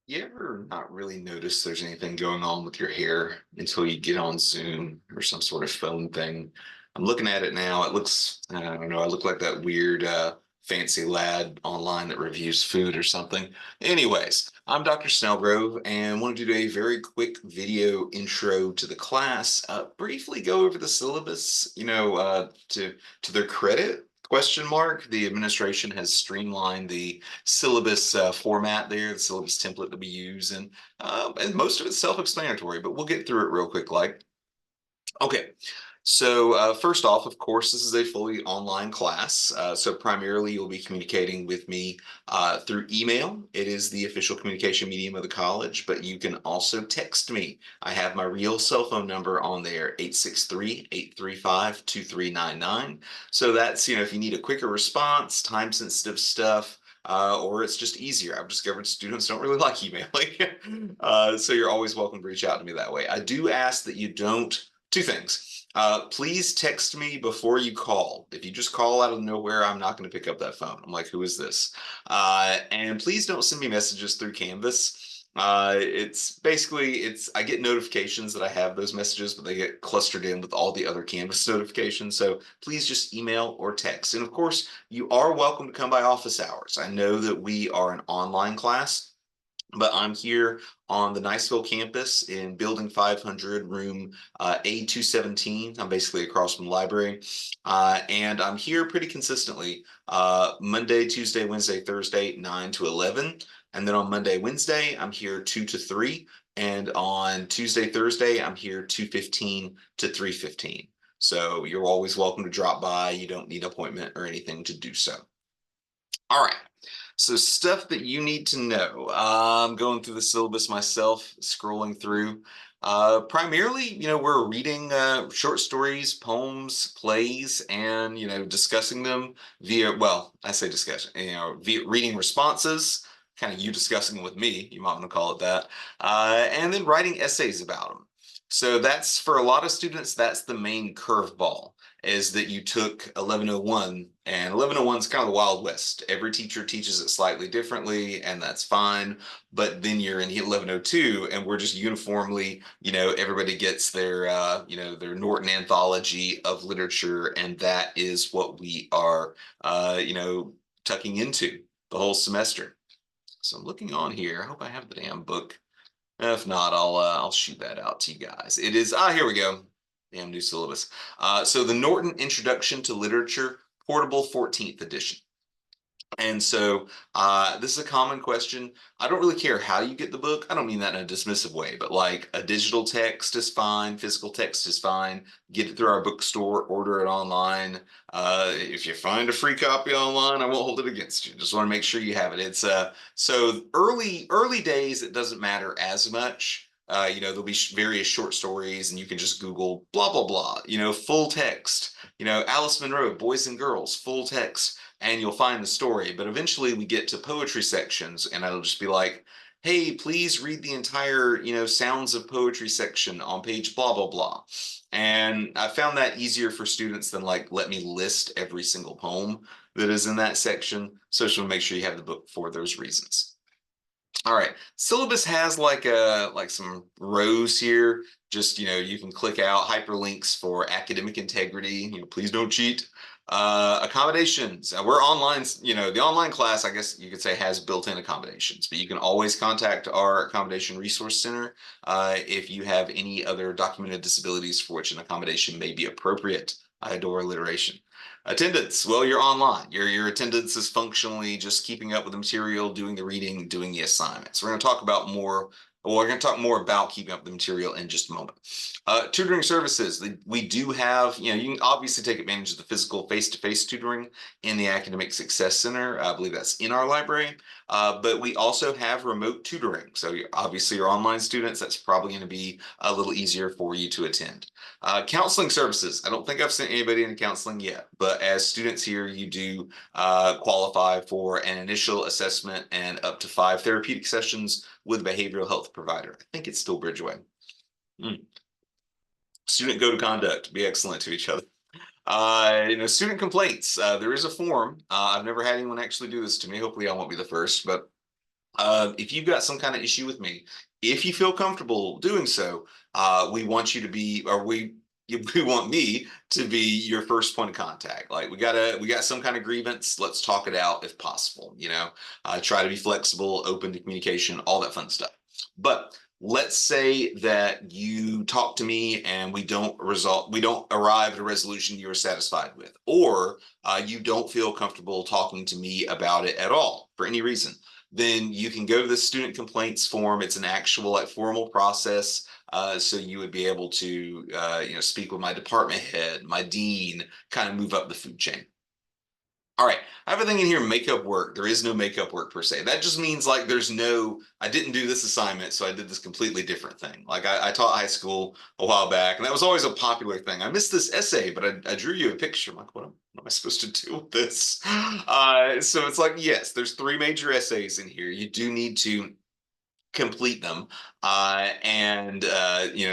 You ever not really notice there's anything going on with your hair until you get on Zoom or some sort of phone thing? I'm looking at it now. It looks, I don't know, I look like that weird fancy lad online that reviews food or something. Anyways, I'm Dr. Snellgrove and wanted to do a very quick video intro to the class, briefly go over the syllabus, to their credit. Question mark. The administration has streamlined the syllabus format there, the syllabus template that we use, and most of it's self-explanatory, but we'll get through it real quick. Okay, so first off, of course, this is a fully online class. So primarily you'll be communicating with me through email. It is the official communication medium of the college, but you can also text me. I have my real cell phone number on there, 863-835-2399. So that's, if you need a quicker response, time-sensitive stuff, or it's just easier. I've discovered students don't really like emailing. So you're always welcome to reach out to me that way. I do ask that you don't. Two things. Please text me before you call. If you just call out of nowhere, I'm not going to pick up that phone. I'm like, who is this? And please don't send me messages through Canvas. It's basically, I get notifications that I have those messages, but they get clustered in with all the other Canvas notifications. So please just email or text. And of course, you are welcome to come by office hours. I know that we are an online class, but I'm here on the Niceville campus in Building 500, room A217. I'm basically across from the library. And I'm here pretty consistently Monday, Tuesday, Wednesday, Thursday, 9 to 11. And then on Monday, Wednesday, I'm here 2 to 3. And on Tuesday, Thursday, I'm here 2:15 to 3:15. So you're always welcome to drop by. You don't need an appointment or anything to do so. All right. So stuff that you need to know. I'm going through the syllabus myself, scrolling through. Primarily, we're reading short stories, poems, plays, and, discussing them via, well, I say discussion, via reading responses, kind of you discussing them with me, you might want to call it that, and then writing essays about them. So that's, for a lot of students, that's the main curveball, is that you took 1101, and 1101 is kind of the Wild West. Every teacher teaches it slightly differently, and that's fine. But then you're in 1102, and we're just uniformly, everybody gets their Norton anthology of literature, and that is what we are, tucking into the whole semester. So I'm looking on here. I hope I have the damn book. If not, I'll shoot that out to you guys. It is, here we go. Damn new syllabus. So the Norton Introduction to Literature, Portable 14th edition. And so this is a common question. I don't really care how you get the book. I don't mean that in a dismissive way, but like a digital text is fine, physical text is fine. Get it through our bookstore, order it online. If you find a free copy online, I won't hold it against you. Just want to make sure you have it. It's so early days, it doesn't matter as much. There'll be various short stories, and you can just Google blah blah blah. Full text. Alice Munro, Boys and Girls, full text, and you'll find the story. But eventually we get to poetry sections, and it'll just be like, hey, please read the entire, Sounds of Poetry section on page blah, blah, blah. And I found that easier for students than like, let me list every single poem that is in that section. So just want to make sure you have the book for those reasons. All right, syllabus has like some rows here. Just, you can click out hyperlinks for academic integrity. Please don't cheat. Accommodations. We're online, the online class, I guess you could say, has built-in accommodations, but you can always contact our accommodation resource center if you have any other documented disabilities for which an accommodation may be appropriate. I adore alliteration. Attendance. Well, you're online. Your attendance is functionally just keeping up with the material, doing the reading, doing the assignments. We're going to talk about more. Well, we're going to talk more about keeping up the material in just a moment. Tutoring services. We do have, you can obviously take advantage of the physical face-to-face tutoring in the Academic Success Center. I believe that's in our library. But we also have remote tutoring. So obviously your online students, that's probably going to be a little easier for you to attend. Counseling services. I don't think I've sent anybody into counseling yet, but as students here, you do qualify for an initial assessment and up to 5 therapeutic sessions with a behavioral health provider. I think it's still Bridgeway. Student code of conduct. Be excellent to each other. Student complaints. There is a form. I've never had anyone actually do this to me. Hopefully I won't be the first, but If you've got some kind of issue with me, if you feel comfortable doing so, we want you to be, or we want me to be your first point of contact. Like we got some kind of grievance. Let's talk it out if possible. Try to be flexible, open to communication, all that fun stuff. But let's say that you talk to me and we don't arrive at a resolution you're satisfied with, or you don't feel comfortable talking to me about it at all for any reason. Then you can go to the student complaints form. It's an actual like formal process. So you would be able to speak with my department head, my dean, kind of move up the food chain. All right, I have a thing in here, makeup work. There is no makeup work per se. That just means like I didn't do this assignment, so I did this completely different thing. Like I taught high school a while back, and that was always a popular thing. I missed this essay, but I drew you a picture. I'm like, what am I supposed to do with this? So it's like, yes, there's three major essays in here. You do need to complete them.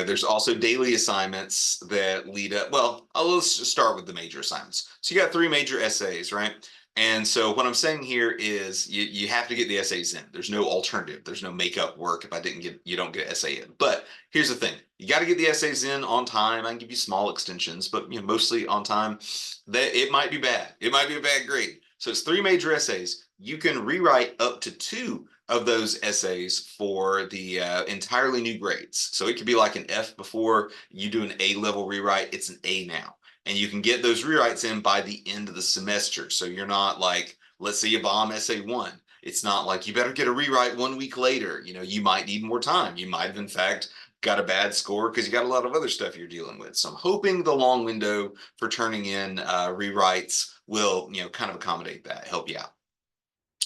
There's also daily assignments that lead up. Well, let's just start with the major assignments. So you got three major essays, right? And so what I'm saying here is you have to get the essays in. There's no alternative. There's no makeup work if you don't get an essay in. But here's the thing. You got to get the essays in on time. I can give you small extensions, but mostly on time. That it might be bad. It might be a bad grade. So it's three major essays. You can rewrite up to two of those essays for the entirely new grades. So it could be like an F before you do an A level rewrite. It's an A now. And you can get those rewrites in by the end of the semester. So you're not like, let's say you bomb essay one. It's not like you better get a rewrite 1 week later. You might need more time. You might have, in fact, got a bad score because you got a lot of other stuff you're dealing with. So I'm hoping the long window for turning in rewrites will, kind of accommodate that, help you out.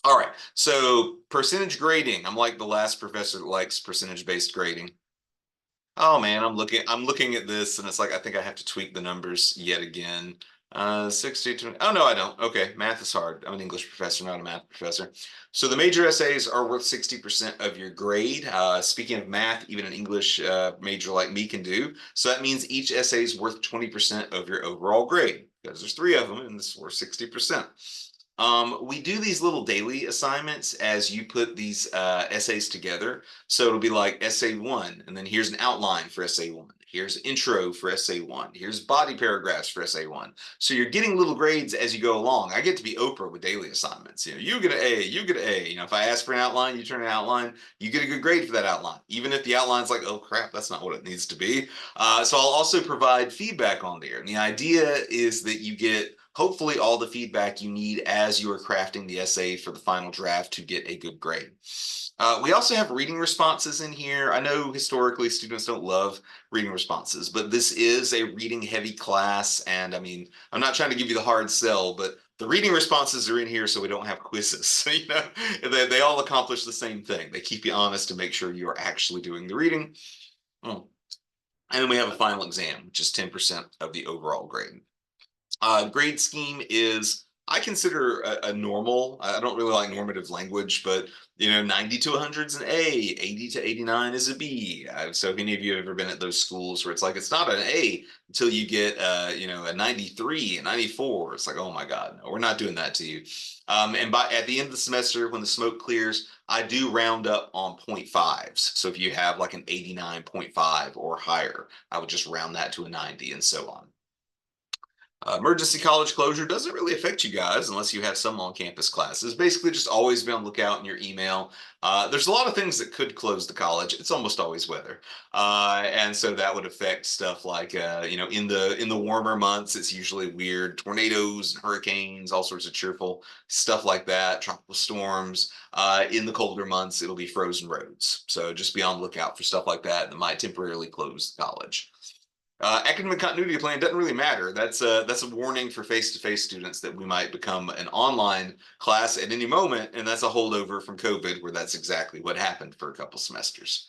All right, so percentage grading. I'm like the last professor that likes percentage-based grading. Oh man, I'm looking at this and it's like I think I have to tweak the numbers yet again. 60, 20. Oh no, I don't. Okay, math is hard. I'm an English professor, not a math professor. So the major essays are worth 60% of your grade. Speaking of math, even an English major like me can do. So that means each essay is worth 20% of your overall grade because there's three of them and this is worth 60%. We do these little daily assignments as you put these essays together. So it'll be like essay one, and then here's an outline for essay one. Here's intro for essay one. Here's body paragraphs for essay one. So you're getting little grades as you go along. I get to be Oprah with daily assignments. You get an A, you get an A. If I ask for an outline, you turn an outline, you get a good grade for that outline. Even if the outline's like, oh crap, that's not what it needs to be. So I'll also provide feedback on there. And the idea is that you get hopefully all the feedback you need as you are crafting the essay for the final draft to get a good grade. We also have reading responses in here. I know historically students don't love reading responses, but this is a reading heavy class. And I mean, I'm not trying to give you the hard sell, but the reading responses are in here so we don't have quizzes. So, they all accomplish the same thing. They keep you honest to make sure you are actually doing the reading. And then we have a final exam, which is 10% of the overall grade. Grade scheme is, I consider a normal. I don't really like normative language, but 90 to 100 is an A, 80 to 89 is a B. So if any of you have ever been at those schools where it's like it's not an A until you get a 93, a 94, it's like, oh my God, no, we're not doing that to you. And at the end of the semester, when the smoke clears, I do round up on 0.5s. So if you have like an 89.5 or higher, I would just round that to a 90 and so on. Emergency college closure doesn't really affect you guys unless you have some on-campus classes. Basically, just always be on the lookout in your email. There's a lot of things that could close the college. It's almost always weather, and so that would affect stuff like in the warmer months, it's usually weird tornadoes and hurricanes, all sorts of cheerful stuff like that, tropical storms. In the colder months, it'll be frozen roads. So just be on the lookout for stuff like that that might temporarily close the college. Academic continuity plan doesn't really matter. That's a warning for face-to-face students that we might become an online class at any moment, and that's a holdover from COVID, where that's exactly what happened for a couple semesters.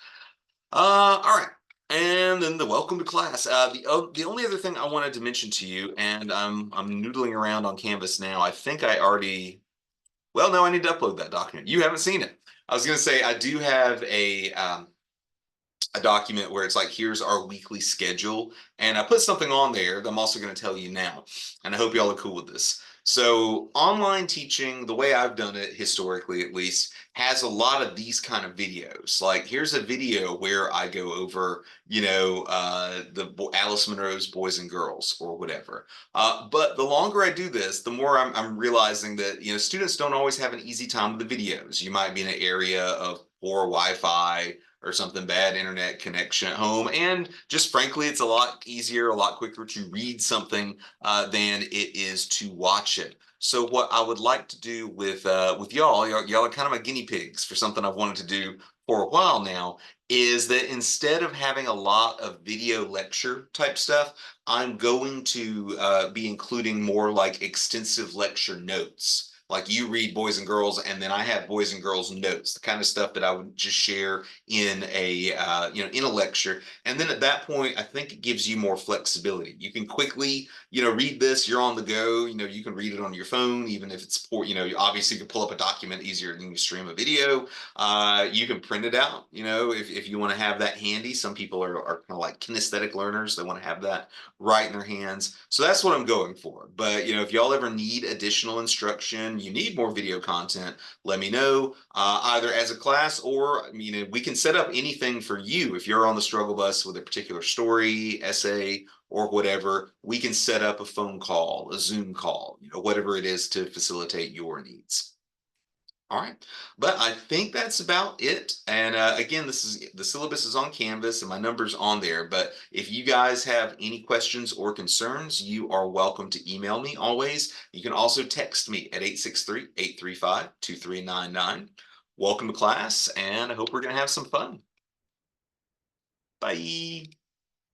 All right, and then the welcome to class. The only other thing I wanted to mention to you, and I'm noodling around on Canvas now. I think I already. Well, no, I need to upload that document. You haven't seen it. I was going to say I do have a document where it's like, here's our weekly schedule. And I put something on there that I'm also going to tell you now. And I hope y'all are cool with this. So online teaching, the way I've done it historically at least, has a lot of these kind of videos. Like here's a video where I go over, Alice Munro's Boys and Girls or whatever. But the longer I do this, the more I'm realizing that, students don't always have an easy time with the videos. You might be in an area of poor Wi-Fi or something, bad internet connection at home. And just frankly, it's a lot easier, a lot quicker to read something than it is to watch it. So what I would like to do with y'all are kind of my guinea pigs for something I've wanted to do for a while now, is that instead of having a lot of video lecture type stuff, I'm going to be including more like extensive lecture notes. Like you read Boys and Girls, and then I have Boys and Girls notes, the kind of stuff that I would just share in in a lecture. And then at that point, I think it gives you more flexibility. You can quickly, read this. You're on the go. You can read it on your phone, even if it's poor. Obviously you can pull up a document easier than you stream a video. You can print it out. If you want to have that handy. Some people are kind of like kinesthetic learners. They want to have that right in their hands. So that's what I'm going for. But if y'all ever need additional instruction, you need more video content, let me know, either as a class or we can set up anything for you. If you're on the struggle bus with a particular story, essay, or whatever, we can set up a phone call, a Zoom call, whatever it is to facilitate your needs. All right, but I think that's about it. And again, the syllabus is on Canvas and my number's on there. But if you guys have any questions or concerns, you are welcome to email me always. You can also text me at 863-835-2399. Welcome to class, and I hope we're going to have some fun. Bye.